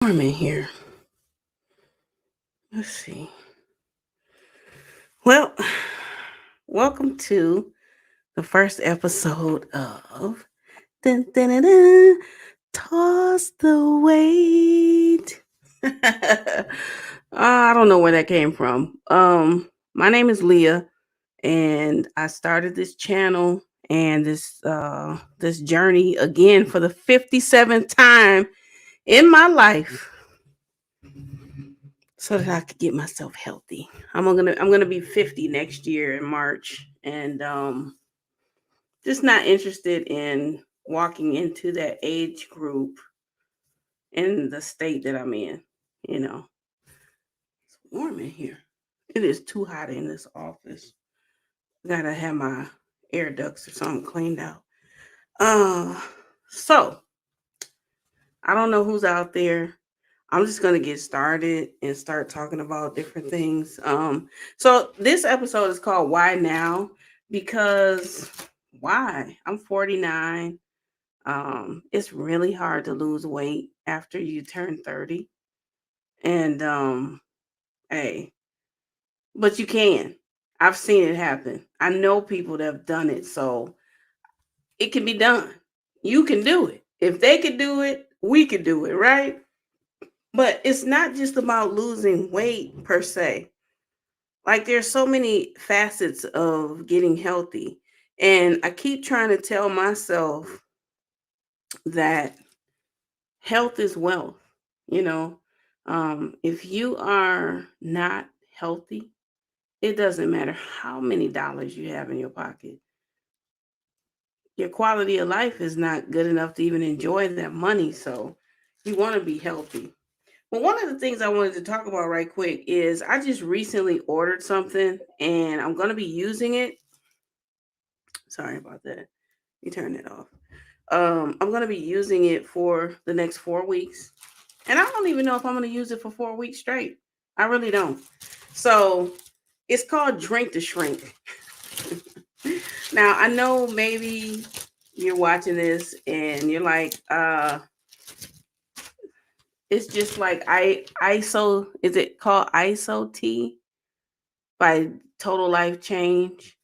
Warm in here. Let's see. Well, welcome to the first episode of dun, dun, dun, dun, Toss the Weight. I don't know where that came from. My name is Leah, and I started this channel and this journey again for the 57th time in my life so that I could get myself healthy. I'm gonna be 50 next year in March, and just not interested in walking into that age group in the state that I'm in. You know, it's warm in here. It is too hot in this office. Gotta have my air ducts or something cleaned out. Uh, so I don't know who's out there. I'm just gonna get started and start talking about different things. So this episode is called "Why Now?" because why? I'm 49. It's really hard to lose weight after you turn 30, and hey, but you can. I've seen it happen. I know people that have done it, so it can be done. You can do it. If they could do it, we could do it, right? But it's not just about losing weight per se. Like there's so many facets of getting healthy. And I keep trying to tell myself that health is wealth. You know, if you are not healthy, it doesn't matter how many dollars you have in your pocket. Your quality of life is not good enough to even enjoy that money. So you want to be healthy. Well, one of the things I wanted to talk about right quick is I just recently ordered something and I'm going to be using it. Sorry about that. You turn it off. I'm going to be using it for the next 4 weeks. And I don't even know if I'm going to use it for 4 weeks straight. I really don't. So it's called Drink to Shrink. Now, I know maybe you're watching this and you're like, it's just like ISO, is it called ISO tea by Total Life Change?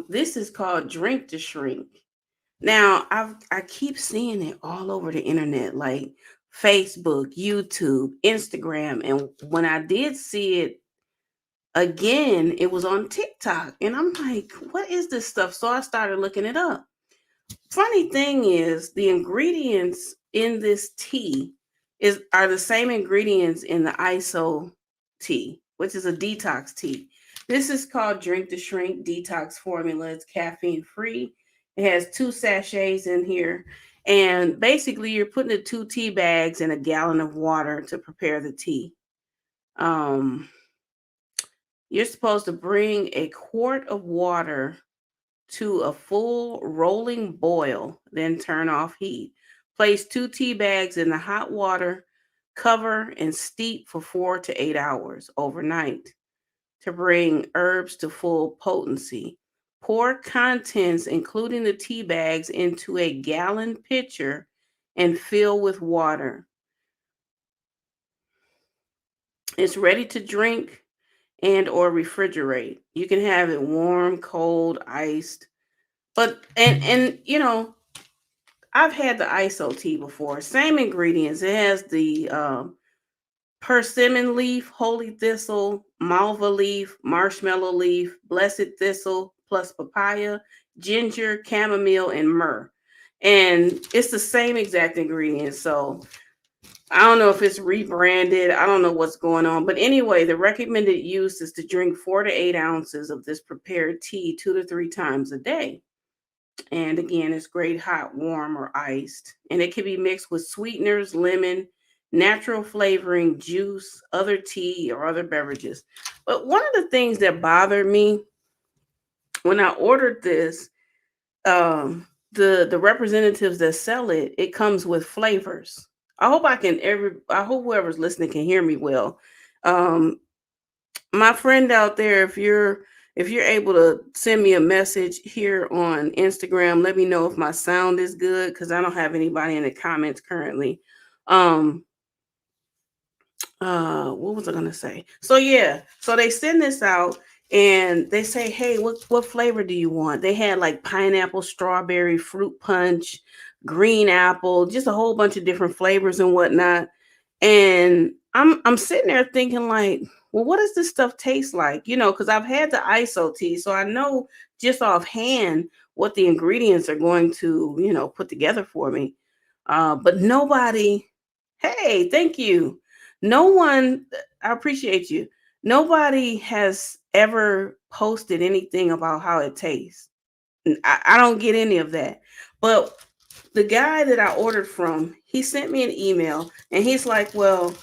This is called Drink to Shrink. Now, I keep seeing it all over the internet, like Facebook, YouTube, Instagram, and when I did see it again, it was on TikTok, and I'm like, what is this stuff? So I started looking it up. Funny thing is, the ingredients in this tea are the same ingredients in the ISO tea, which is a detox tea. This is called Drink to Shrink Detox Formula. It's caffeine free. It has 2 sachets in here. And basically, you're putting the 2 tea bags in a gallon of water to prepare the tea. Um, you're supposed to bring a quart of water to a full rolling boil, then turn off heat. Place 2 tea bags in the hot water, cover, and steep for 4 to 8 hours overnight to bring herbs to full potency. Pour contents, including the tea bags, into a gallon pitcher and fill with water. It's ready to drink and or refrigerate. You can have it warm, cold, iced. But and you know, I've had the ISO tea before. Same ingredients. It has the persimmon leaf, holy thistle, malva leaf, marshmallow leaf, blessed thistle, plus papaya, ginger, chamomile, and myrrh. And it's the same exact ingredients. So I don't know if it's rebranded. I don't know what's going on. But anyway, the recommended use is to drink 4 to 8 ounces of this prepared tea 2 to 3 times a day. And again, it's great hot, warm, or iced. And it can be mixed with sweeteners, lemon, natural flavoring, juice, other tea, or other beverages. But one of the things that bothered me when I ordered this, the representatives that sell it, it comes with flavors. I hope whoever's listening can hear me well. Um, my friend out there, if you're able to send me a message here on Instagram, let me know if my sound is good because I don't have anybody in the comments currently. Um, what was I gonna say? So yeah, so they send this out and they say, hey, what flavor do you want? They had like pineapple, strawberry, fruit punch, green apple, just a whole bunch of different flavors and whatnot. And I'm sitting there thinking like, well, what does this stuff taste like? Because I've had the ISO tea, so I know just offhand what the ingredients are going to, put together for me. But nobody, hey, thank you. No one, I appreciate you. Nobody has ever posted anything about how it tastes. I don't get any of that. But the guy that I ordered from, he sent me an email and he's like, well,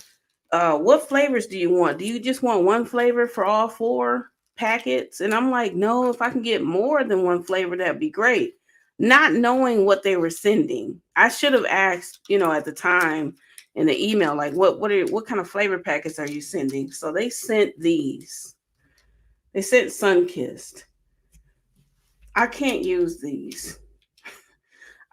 what flavors do you want? Do you just want one flavor for all four packets? And I'm like, no, if I can get more than one flavor, that'd be great. Not knowing what they were sending, I should have asked, at the time in the email, like, what kind of flavor packets are you sending? So they sent these. They sent Sunkissed. I can't use these.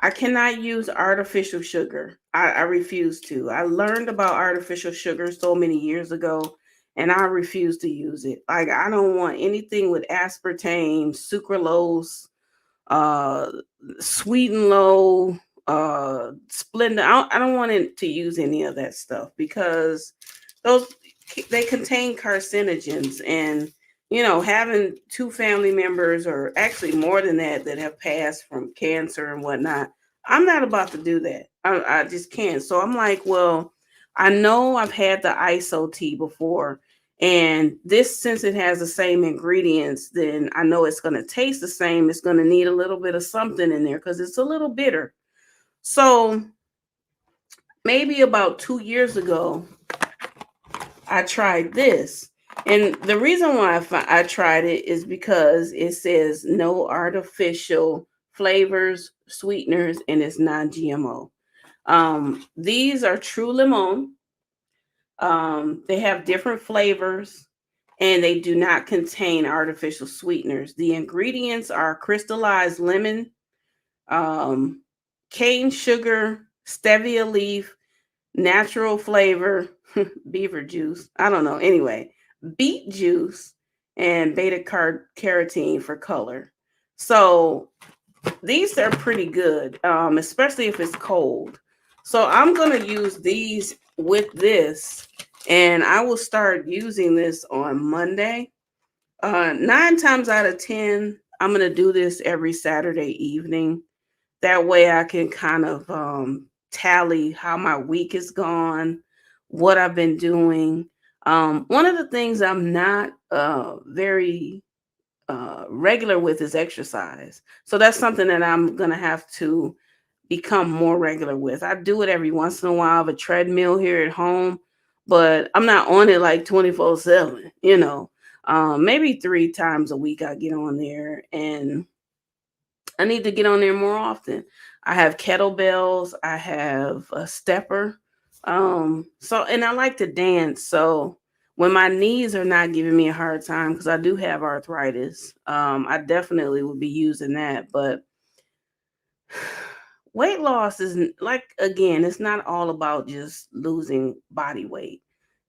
I cannot use artificial sugar. I refuse to. I learned about artificial sugar so many years ago and I refuse to use it. Like I don't want anything with aspartame, sucralose, uh sweet and low, Splenda. I don't want it to use any of that stuff because those they contain carcinogens and having two family members or actually more than that have passed from cancer and whatnot. I'm not about to do that. I just can't. So I'm like, well, I know I've had the ISO tea before, and this, since it has the same ingredients, then I know it's going to taste the same. It's going to need a little bit of something in there because it's a little bitter. So maybe about 2 years ago, I tried this. And the reason why I tried it is because it says no artificial flavors, sweeteners, and it's non GMO. These are True Limon. They have different flavors and they do not contain artificial sweeteners. The ingredients are crystallized lemon, um, cane sugar, stevia leaf, natural flavor, beaver juice. I don't know. Anyway, beet juice and carotene for color. So these are pretty good, especially if it's cold. So I'm going to use these with this, and I will start using this on Monday. 9 times out of 10, I'm going to do this every Saturday evening. That way I can kind of tally how my week is gone, what I've been doing. One of the things I'm not very regular with is exercise. So that's something that I'm going to have to become more regular with. I do it every once in a while. I have a treadmill here at home, but I'm not on it like 24/7, maybe 3 times a week I get on there, and I need to get on there more often. I have kettlebells, I have a stepper. So and I like to dance. So when my knees are not giving me a hard time, because I do have arthritis, I definitely would be using that. But weight loss is like, again, it's not all about just losing body weight.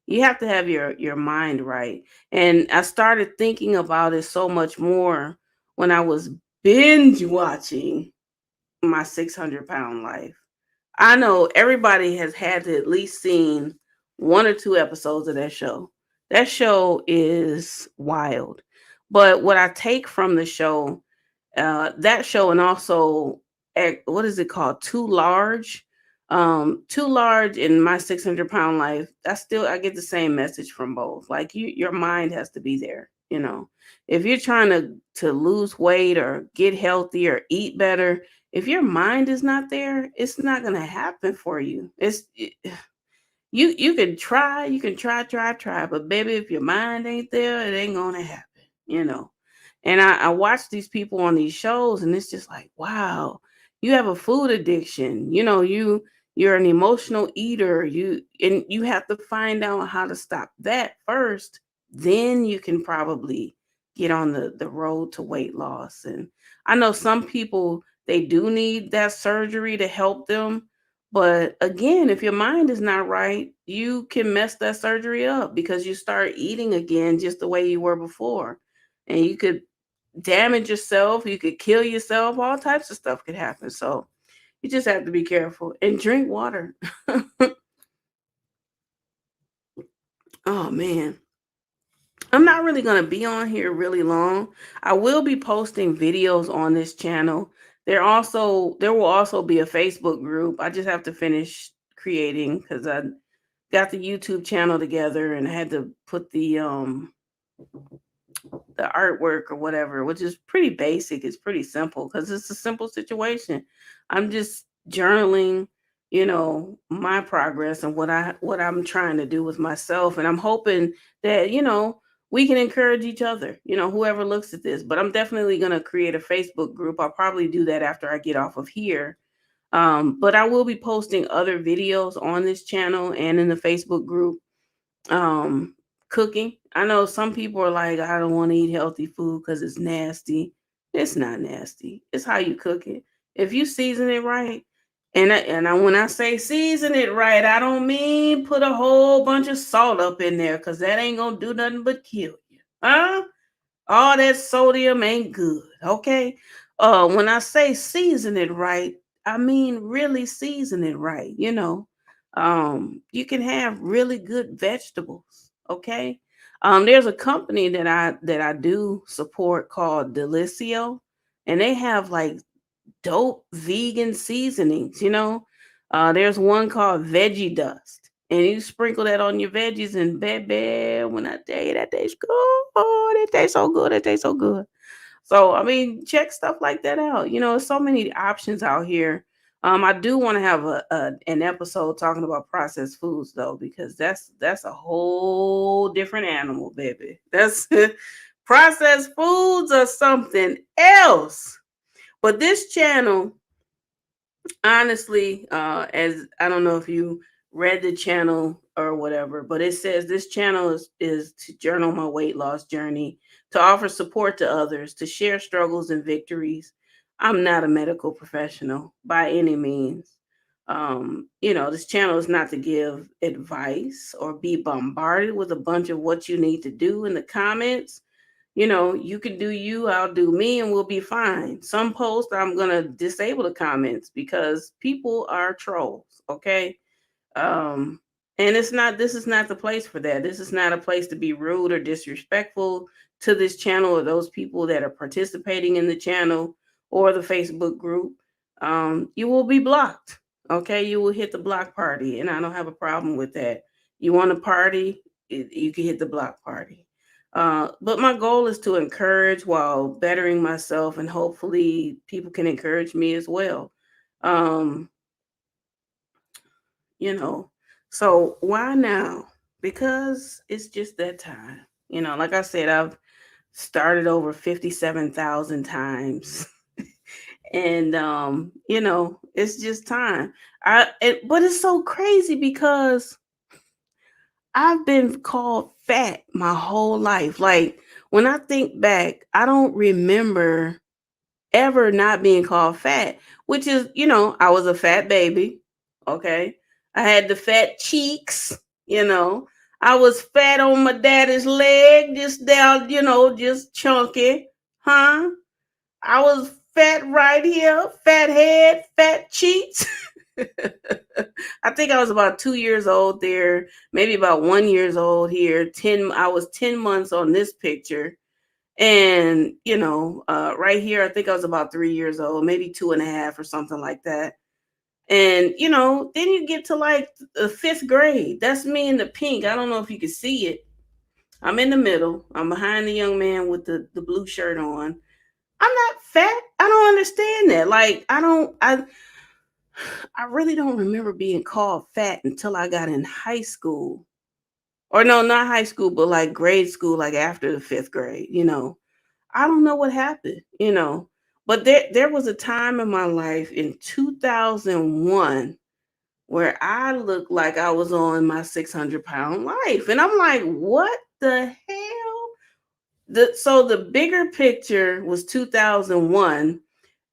You have to have your mind right. And I started thinking about it so much more when I was binge watching My 600-Pound Life. I know everybody has had to at least seen one or two episodes of that show. That show is wild. But what I take from the show, that show, and also what is it called, Too Large in My 600-Pound Life, I get the same message from both. Like, your mind has to be there. If you're trying to lose weight or get healthy or eat better, if your mind is not there, it's not going to happen for you. You can try, but baby, if your mind ain't there, it ain't gonna happen, you know. And I watch these people on these shows, and it's just like, wow, you have a food addiction. You're an emotional eater. You have to find out how to stop that first. Then you can probably get on the road to weight loss. And I know some people, they do need that surgery to help them, But again, if your mind is not right, you can mess that surgery up because you start eating again just the way you were before. And you could damage yourself, you could kill yourself, all types of stuff could happen. So you just have to be careful and drink water. Oh man. I'm not really going to be on here really long. I will be posting videos on this channel. There will also be a Facebook group. I just have to finish creating cuz I got the YouTube channel together and I had to put the artwork or whatever, which is pretty basic. It's pretty simple because it's a simple situation. I'm just journaling, my progress and what I'm trying to do with myself. And I'm hoping that, we can encourage each other, whoever looks at this. But I'm definitely gonna create a Facebook group. I'll probably do that after I get off of here. But I will be posting other videos on this channel and in the Facebook group um cooking. I know some people are like, I don't want to eat healthy food because it's nasty. It's not nasty. It's how you cook it. If you season it right, when I say season it right, I don't mean put a whole bunch of salt up in there because that ain't gonna do nothing but kill you. Huh? All that sodium ain't good. Okay. When I say season it right, I mean really season it right. You can have really good vegetables. Okay. There's a company that I do support called Delicio, and they have like dope vegan seasonings. There's one called Veggie Dust. And you sprinkle that on your veggies and baby, when I tell you that tastes good, oh, that tastes so good, that tastes so good. So I mean, check stuff like that out. There's so many options out here. I do want to have an episode talking about processed foods though, because that's a whole different animal, baby. That's processed foods or something else. But this channel, honestly, as I don't know if you read the channel or whatever, but it says this channel is to journal my weight loss journey, to offer support to others, to share struggles and victories. I'm not a medical professional by any means. This channel is not to give advice or be bombarded with a bunch of what you need to do in the comments. You can do you, I'll do me, and we'll be fine. Some posts I'm gonna disable the comments because people are trolls, okay? Um, and this is not the place for that. This is not a place to be rude or disrespectful to this channel or those people that are participating in the channel or the Facebook group. You will be blocked. Okay, you will hit the block party, and I don't have a problem with that. You want to party, you can hit the block party. But my goal is to encourage while bettering myself, and hopefully people can encourage me as well. Um, you know. So why now? Because it's just that time. Like I said, I've started over 57,000 times. And it's just time. But it's so crazy because I've been called fat my whole life. Like when I think back, I don't remember ever not being called fat, which is, I was a fat baby. Okay. I had the fat cheeks, you know. I was fat on my daddy's leg, just down, just chunky. Huh? I was fat right here, fat head, fat cheeks. I think I was about 2 years old there, maybe about 1 years old here. I was 10 months on this picture. And, right here, I think I was about 3 years old, maybe two and a half or something like that. And, then you get to like the fifth grade. That's me in the pink. I don't know if you can see it. I'm in the middle. I'm behind the young man with the blue shirt on. I'm not fat. I don't understand that. Like, I really don't remember being called fat until I got in high school. Or no, not high school, but like grade school, like after the fifth grade. I don't know what happened. But there was a time in my life in 2001 where I looked like I was on my 600-pound life. And I'm like, what the hell? So the bigger picture was 2001.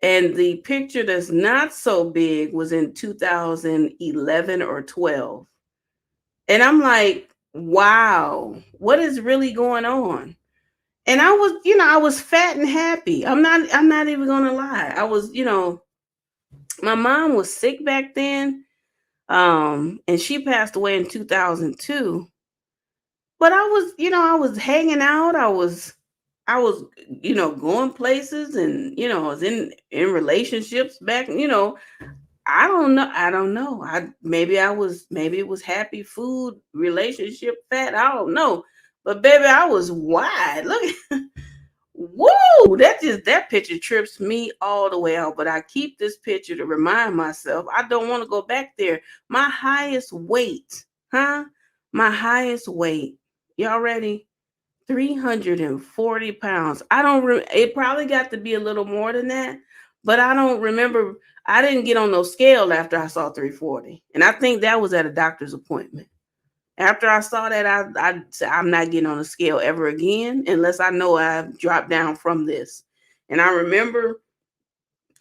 And the picture that's not so big was in 2011 or 12. And I'm like, wow, what is really going on? And I was, I was fat and happy. I'm not even gonna lie. I was, my mom was sick back then. And she passed away in 2002. But I was hanging out. I was, going places, and I was in relationships back, I don't know. I don't know. Maybe it was happy food, relationship fat. I don't know. But baby, I was wide. Look, whoa, that picture trips me all the way out. But I keep this picture to remind myself I don't want to go back there. My highest weight, huh? My highest weight. Y'all ready? 340 pounds. I don't it probably got to be a little more than that, but I don't remember. I didn't get on no scale after I saw 340. And I think that was at a doctor's appointment. After I saw that, I said, I'm not getting on a scale ever again unless I know I've dropped down from this. And I remember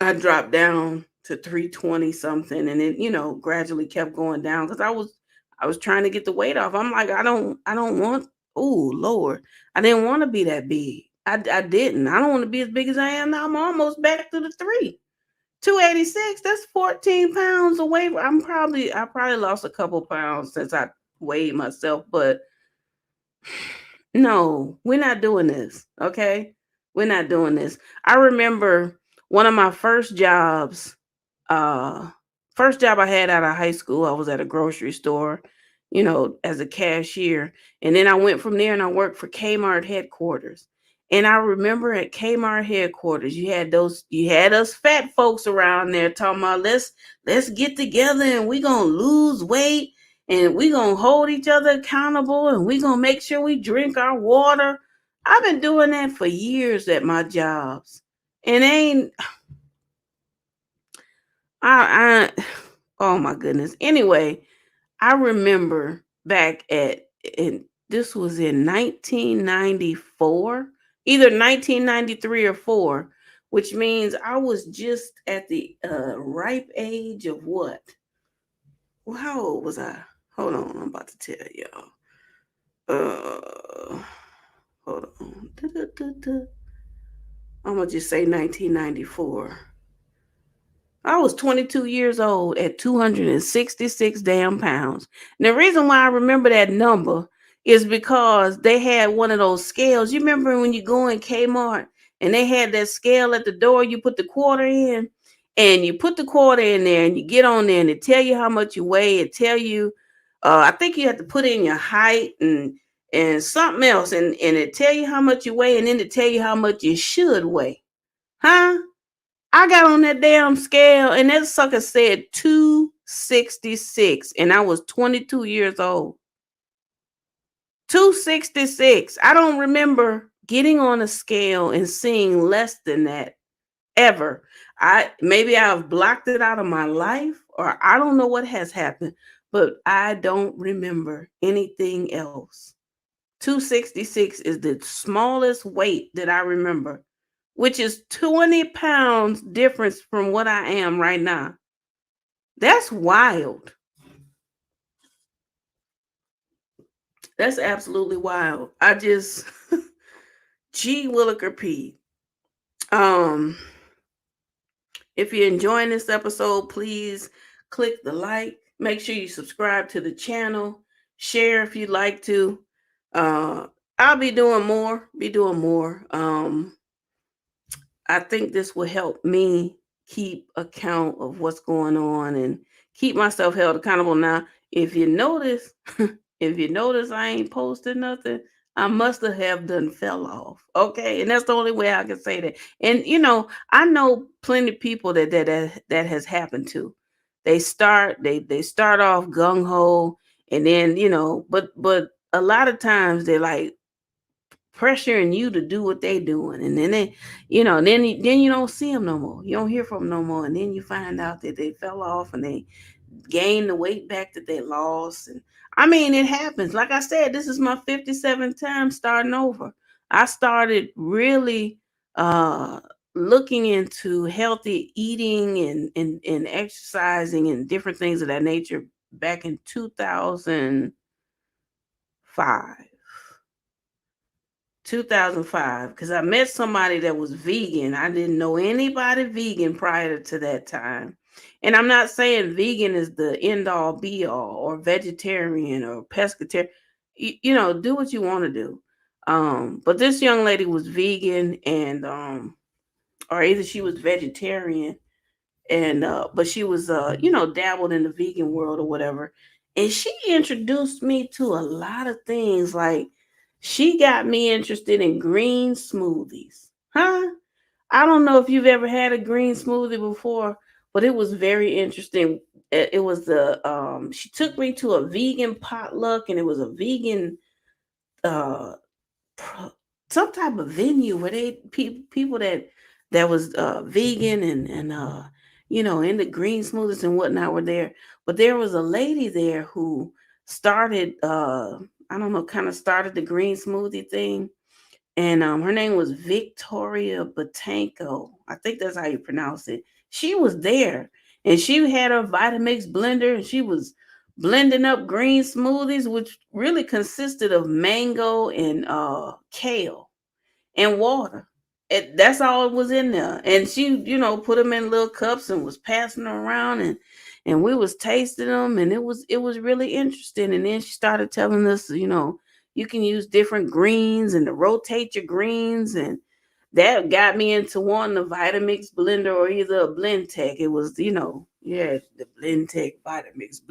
I dropped down to 320 something, and it, gradually kept going down because I was trying to get the weight off. I'm like, I don't want, oh Lord. I didn't want to be that big. I didn't. I don't want to be as big as I am now. I'm almost back to the three. 286, that's 14 pounds away. I probably lost a couple pounds since I weighed myself, but no, we're not doing this. Okay. We're not doing this. I remember one of my uh first job I had out of high school, I was at a grocery store, as a cashier. And then I went from there and I worked for Kmart headquarters. And I remember at Kmart headquarters, you had us fat folks around there talking about let's get together and we gonna lose weight and we gonna hold each other accountable and we gonna make sure we drink our water. I've been doing that for years at my jobs. And ain't I oh my goodness. Anyway, I remember back at in this was in 1994, either 1993 or 4, which means I was just at the ripe age of what? Well, how old was I? Hold on, I'm about to tell y'all. Uh, hold on. I'm gonna just say 1994. I was 22 years old at 266 damn pounds. And the reason why I remember that number is because they had one of those scales. You remember when you go in Kmart and they had that scale at the door, you put the quarter in and you put the quarter in there and you get on there and it tell you how much you weigh. It tell you, I think you have to put in your height and something else and it tell you how much you weigh and then it tell you how much you should weigh. Huh? I got on that damn scale and that sucker said 266 and I was 22 years old. 266. I don't remember getting on a scale and seeing less than that ever. I maybe I've blocked it out of my life or I don't know what has happened, but I don't remember anything else. 266 is the smallest weight that I remember, which is 20 pounds difference from what I am right now. That's wild. That's absolutely wild. I just, G Williker P. Um, if you're enjoying this episode, please click the like. Make sure you subscribe to the channel. Share if you'd like to. Uh, I'll be doing more. Be doing more. I think this will help me keep account of what's going on and keep myself held accountable. Now, if you notice, if you notice I ain't posted nothing, I must have done fell off. Okay. And that's the only way I can say that. And I know plenty of people that has happened to. They start off gung ho and then, but a lot of times they're like pressuring you to do what they doing, and then then you don't see them no more. You don't hear from them no more, and then you find out that they fell off and they gained the weight back that they lost. And I mean, it happens. Like I said, this is my 57th time starting over. I started really looking into healthy eating and exercising and different things of that nature back in 2005. 2005, because I met somebody that was vegan. I didn't know anybody vegan prior to that time. And I'm not saying vegan is the end all be all or vegetarian or pescatarian. Do what you want to do. But this young lady was vegan and or either she was vegetarian and but she was dabbled in the vegan world or whatever, and she introduced me to a lot of things. Like, she got me interested in green smoothies. I don't know if you've ever had a green smoothie before, but it was very interesting. It was the she took me to a vegan potluck, and it was a vegan uh some type of venue where people that was vegan and into green smoothies and whatnot were there. But there was a lady there who started I don't know, kind of started the green smoothie thing, and her name was Victoria Batanko. I think that's how you pronounce it. She was there, and she had her Vitamix blender, and she was blending up green smoothies, which really consisted of mango and kale and water. That's all it was in there. And she, put them in little cups and was passing them around, and we was tasting them, and it was really interesting. And then she started telling us, you can use different greens and to rotate your greens, and that got me into wanting a Vitamix blender or either a blend tech. It was, yeah, the blend tech, Vitamix,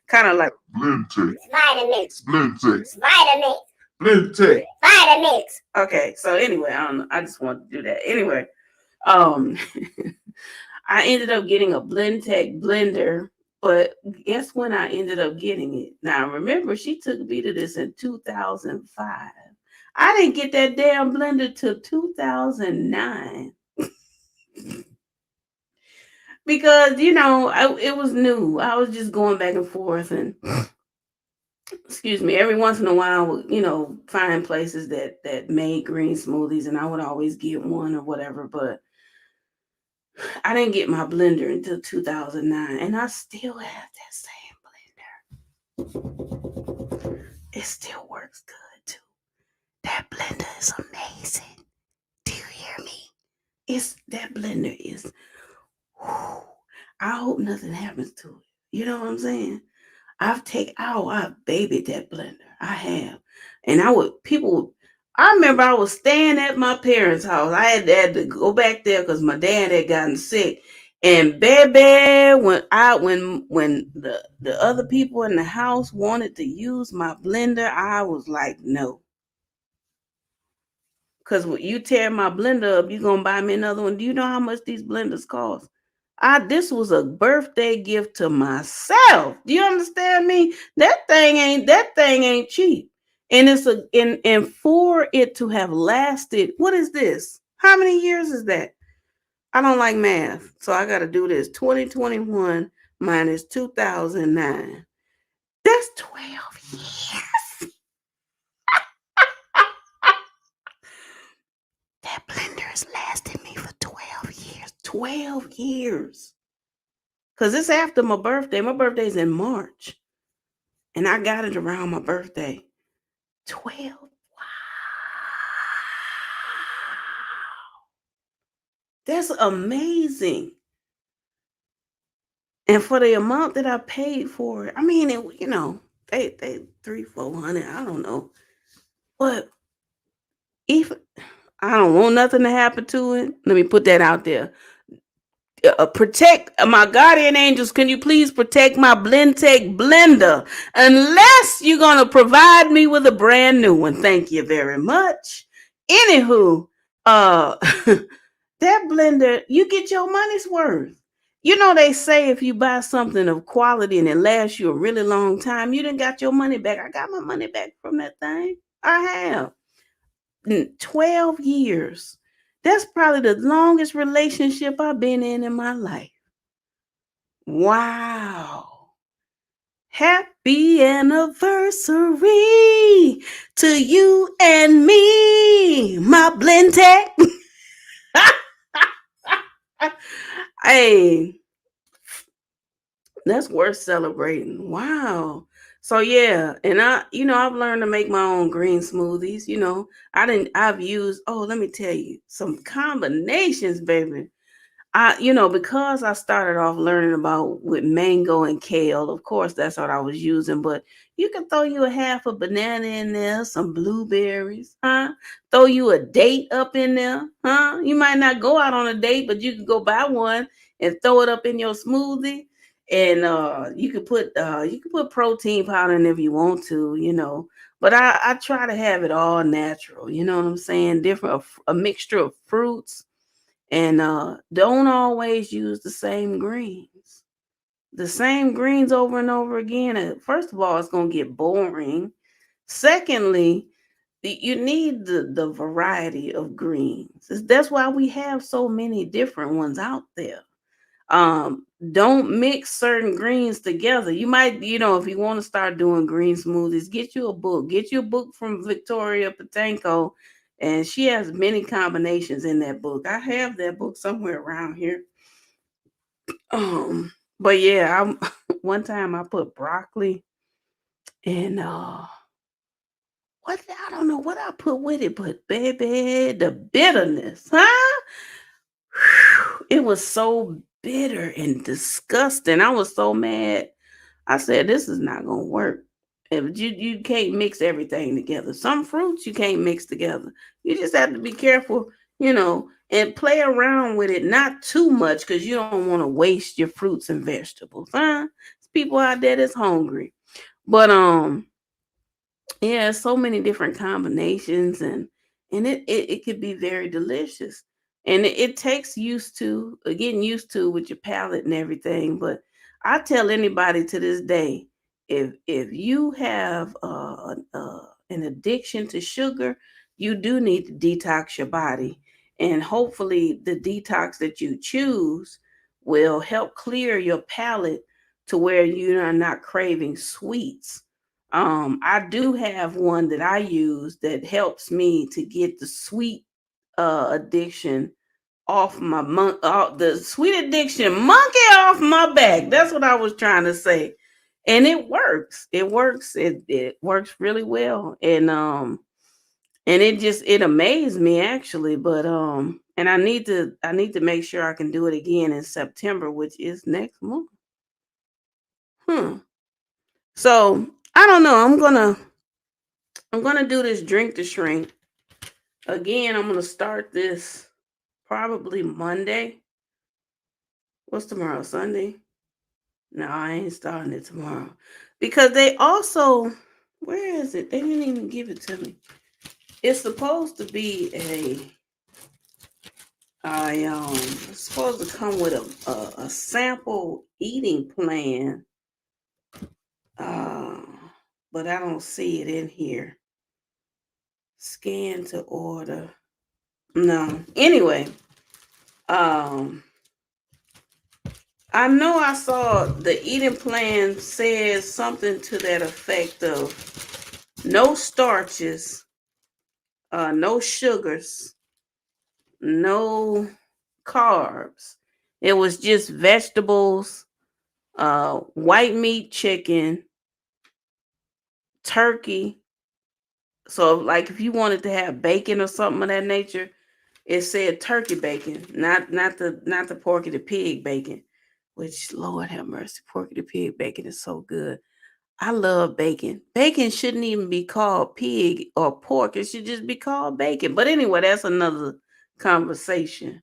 kind of like blend tech, Vitamix, blend tech, Vitamix. Blend tech, Vitamix. Okay, so anyway, I don't know. I just wanted to do that. Anyway, um, I ended up getting a blend tech blender, but guess when I ended up getting it? Now, remember, she took me to this in 2005. I didn't get that damn blender till 2009 because, it was new. I was just going back and forth, and excuse me, every once in a while, I would, find places that made green smoothies, and I would always get one or whatever. But I didn't get my blender until 2009, and I still have that same blender. It still works good too. That blender is amazing. Do you hear me? That blender is. Whew, I hope nothing happens to it. You know what I'm saying? I've babied that blender. I have. And I remember I was staying at my parents' house. I had to go back there because my dad had gotten sick. And baby, when the other people in the house wanted to use my blender, I was like, no. Because when you tear my blender up, you're gonna buy me another one. Do you know how much these blenders cost? This was a birthday gift to myself. Do you understand me? That thing ain't cheap. And and for it to have lasted, what is this? How many years is that? I don't like math, so I gotta do this. 2021 minus 2009. That's 12 years. That blender has lasted me for 12 years. 12 years. Because it's after my birthday. My birthday's in March. And I got it around my birthday. 12. Wow. That's amazing. And for the amount that I paid for it, I mean, they 300-400, I don't know. But if I don't want nothing to happen to it, let me put that out there. Protect my guardian angels. Can you please protect my Blendtec blender unless you're gonna provide me with a brand new one? Thank you very much. Anywho, that blender, you get your money's worth. They say if you buy something of quality and it lasts you a really long time, you done got your money back. I got my money back from that thing. I have. 12 years. That's probably the longest relationship I've been in my life. Wow. Happy anniversary to you and me, my Blendtec. Hey, that's worth celebrating. Wow. So yeah, and I've learned to make my own green smoothies. I've used, oh, let me tell you, some combinations, baby. Because I started off learning about with mango and kale, of course, that's what I was using. But you can throw you a half a banana in there, some blueberries, huh? Throw you a date up in there, huh? You might not go out on a date, but you can go buy one and throw it up in your smoothie. And you can put protein powder in if you want to. But I try to have it all natural. You know what I'm saying? Different a mixture of fruits and don't always use the same greens. The same greens over and over again. First of all, it's going to get boring. Secondly, you need the variety of greens. That's why we have so many different ones out there. Don't mix certain greens together. You might, if you want to start doing green smoothies, get you a book from Victoria Patanko, and she has many combinations in that book. I have that book somewhere around here. But yeah, one time I put broccoli and what, I don't know what I put with it, but baby, the bitterness, huh? It was so bitter and disgusting. I was so mad. I said, this is not gonna work. If you can't mix everything together. Some fruits you can't mix together. You just have to be careful, and play around with it, not too much, because you don't want to waste your fruits and vegetables. Huh? There's people out there that's hungry. But yeah, so many different combinations, and it could be very delicious. And it takes getting used to with your palate and everything. But I tell anybody to this day, if you have an addiction to sugar, you do need to detox your body. And hopefully the detox that you choose will help clear your palate to where you are not craving sweets. I do have one that I use that helps me to get the sweet addiction off the sweet addiction monkey off my back. That's what I was trying to say. And it works. It works. It works really well. And it amazed me actually. But and I need to make sure I can do it again in September, which is next month. Hmm. So I don't know. I'm gonna do this drink to shrink. Again, I'm gonna start this probably Monday. What's tomorrow? Sunday? No, I ain't starting it tomorrow. Because they also, where is it? They didn't even give it to me. It's supposed to be it's supposed to come with a sample eating plan. Uh, but I don't see it in here. Scan to order. No. Anyway, um I know I saw the eating plan says something to that effect of no starches, no sugars, no carbs. It was just vegetables, white meat, chicken, turkey. So, like, if you wanted to have bacon or something of that nature, it said turkey bacon, not the Porky the Pig bacon. Which, Lord have mercy, Porky the Pig bacon is so good. I love bacon. Bacon shouldn't even be called pig or pork. It should just be called bacon. But anyway, that's another conversation.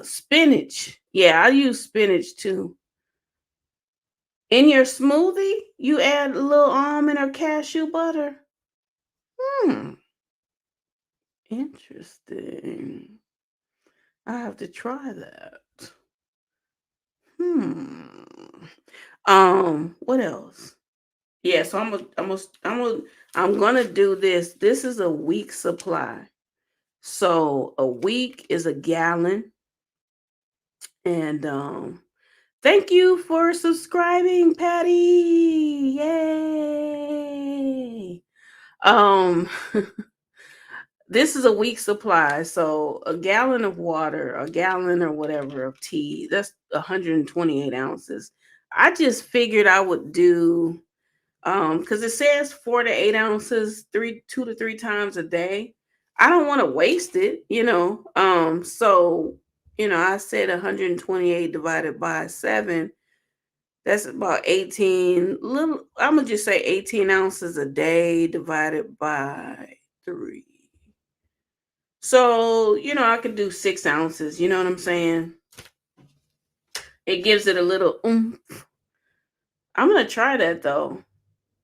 Spinach. Yeah, I use spinach too. In your smoothie, you add a little almond or cashew butter. Hmm, interesting. I have to try that. Hmm. What else? Yeah, so I'm gonna do this. This is a week supply. So a week is a gallon. And thank you for subscribing, Patty. Yay. Um This is a week supply. So a gallon of water, a gallon or whatever of tea, that's 128 ounces. I just figured I would do because it says 4 to 8 ounces, 2 to 3 times a day. I don't want to waste it. So I said 128 divided by 7. That's about 18. Little, I'm gonna just say 18 ounces a day divided by 3. So I could do 6 ounces. You know what I'm saying? It gives it a little. I'm gonna try that though.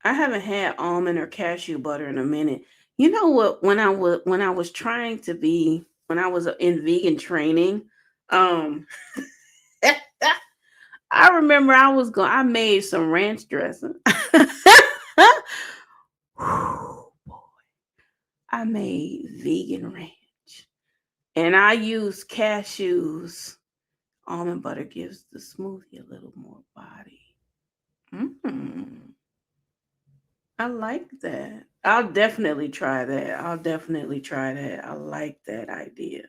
I haven't had almond or cashew butter in a minute. You know what? When I was trying to be when I was in vegan training, um, I remember I made some ranch dressing. I made vegan ranch, and I used cashews. Almond butter gives the smoothie a little more body. Mm, I like that. I'll definitely try that. I'll definitely try that. I like that idea.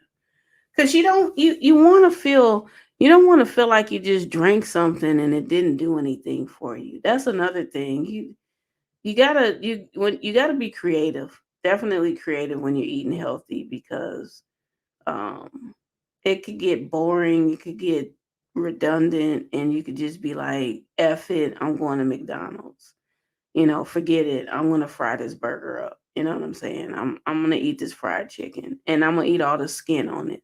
Cause you want to feel you don't want to feel like you just drank something and it didn't do anything for you. That's another thing. You gotta be creative. Definitely creative when you're eating healthy because um it could get boring, it could get redundant, and you could just be like, F it, I'm going to McDonald's. Forget it. I'm gonna fry this burger up. You know what I'm saying? I'm gonna eat this fried chicken and I'm gonna eat all the skin on it.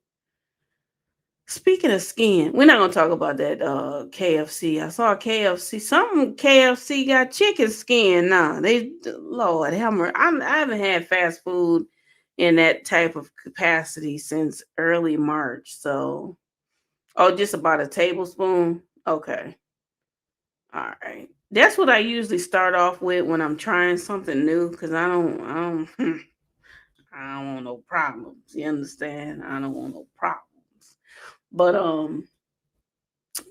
Speaking of skin, we're not gonna talk about that KFC. I saw KFC. Some KFC got chicken skin now. Lord have mercy. I haven't had fast food in that type of capacity since early March. So, oh, just about a tablespoon. Okay, all right. That's what I usually start off with when I'm trying something new because I don't want no problems. You understand? I don't want no problems. But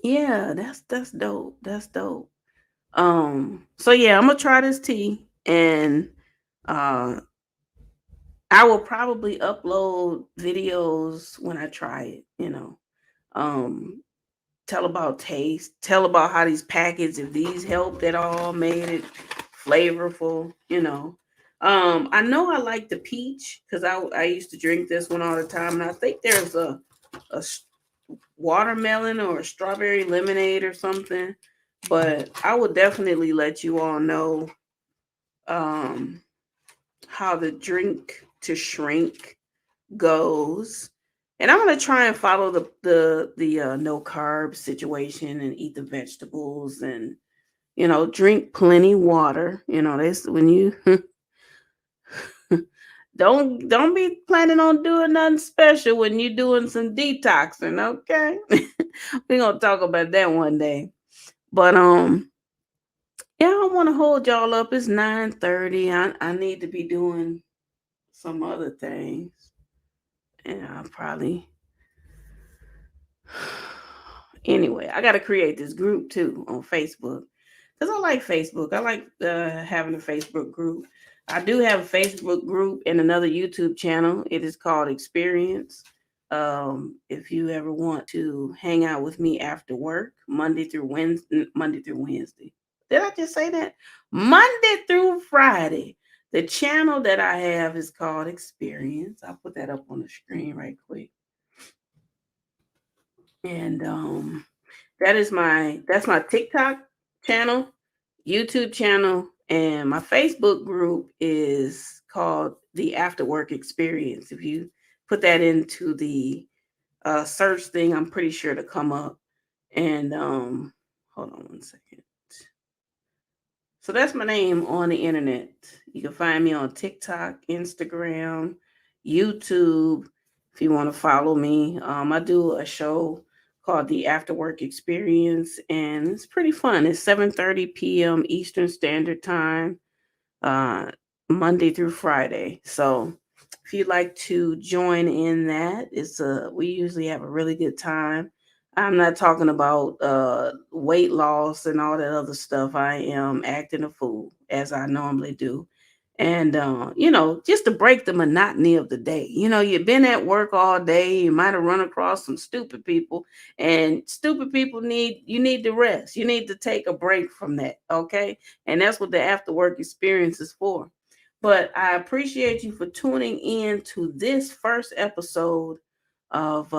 yeah, that's dope. That's dope. So yeah, I'm gonna try this tea, and uh I will probably upload videos when I try it. Um tell about taste, tell about how these packets, if these helped at all, made it flavorful. I know I like the peach because I used to drink this one all the time, and I think there's a watermelon or a strawberry lemonade or something. But I would definitely let you all know um, how the drink to shrink goes. And I'm gonna try and follow the no carb situation and eat the vegetables and drink plenty water. This when you don't be planning on doing nothing special when you're doing some detoxing. Okay, we're gonna talk about that one day. But yeah, I don't want to hold y'all up. It's 9:30. I need to be doing some other things. And I'll probably anyway, I gotta create this group too on Facebook. Because I like Facebook. I like having a Facebook group. I do have a Facebook group and another YouTube channel. It is called Experience. If you ever want to hang out with me after work, Monday through Wednesday. Did I just say that? Monday through Friday. The channel that I have is called Experience. I'll put that up on the screen right quick. And that's my TikTok channel, YouTube channel, and my Facebook group is called the After Work Experience. If you put that into the search thing, I'm pretty sure to come up. And hold on one second. So that's my name on the internet. You can find me on TikTok, Instagram, YouTube. If you want to follow me, I do a show called the After Work Experience, and it's pretty fun. It's 7:30 p.m. Eastern Standard Time, uh, Monday through Friday. So if you'd like to join in that, we usually have a really good time. I'm not talking about weight loss and all that other stuff. I am acting a fool as I normally do. And just to break the monotony of the day. You've been at work all day, you might have run across some stupid people, and stupid people need to rest. You need to take a break from that, okay? And that's what the after work experience is for. But I appreciate you for tuning in to this first episode of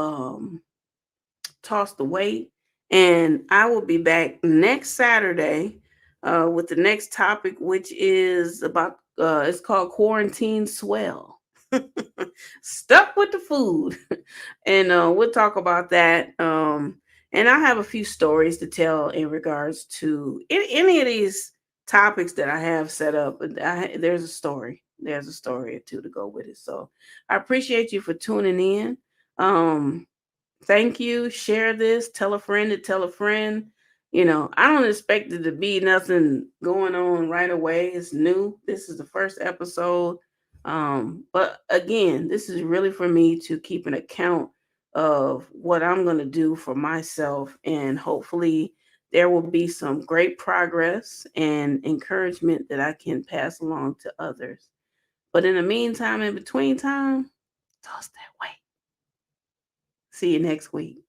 Toss the Weight. And I will be back next Saturday with the next topic, which is about, it's called Quarantine Swell. Stuck with the food. And we'll talk about that. And I have a few stories to tell in regards to any of these topics that I have set up. There's a story. There's a story or two to go with it. So I appreciate you for tuning in. Thank you. Share this. Tell a friend to tell a friend. I don't expect it to be nothing going on right away. It's new. This is the first episode. But again, this is really for me to keep an account of what I'm going to do for myself. And hopefully, there will be some great progress and encouragement that I can pass along to others. But in the meantime, in between time, toss that weight. See you next week.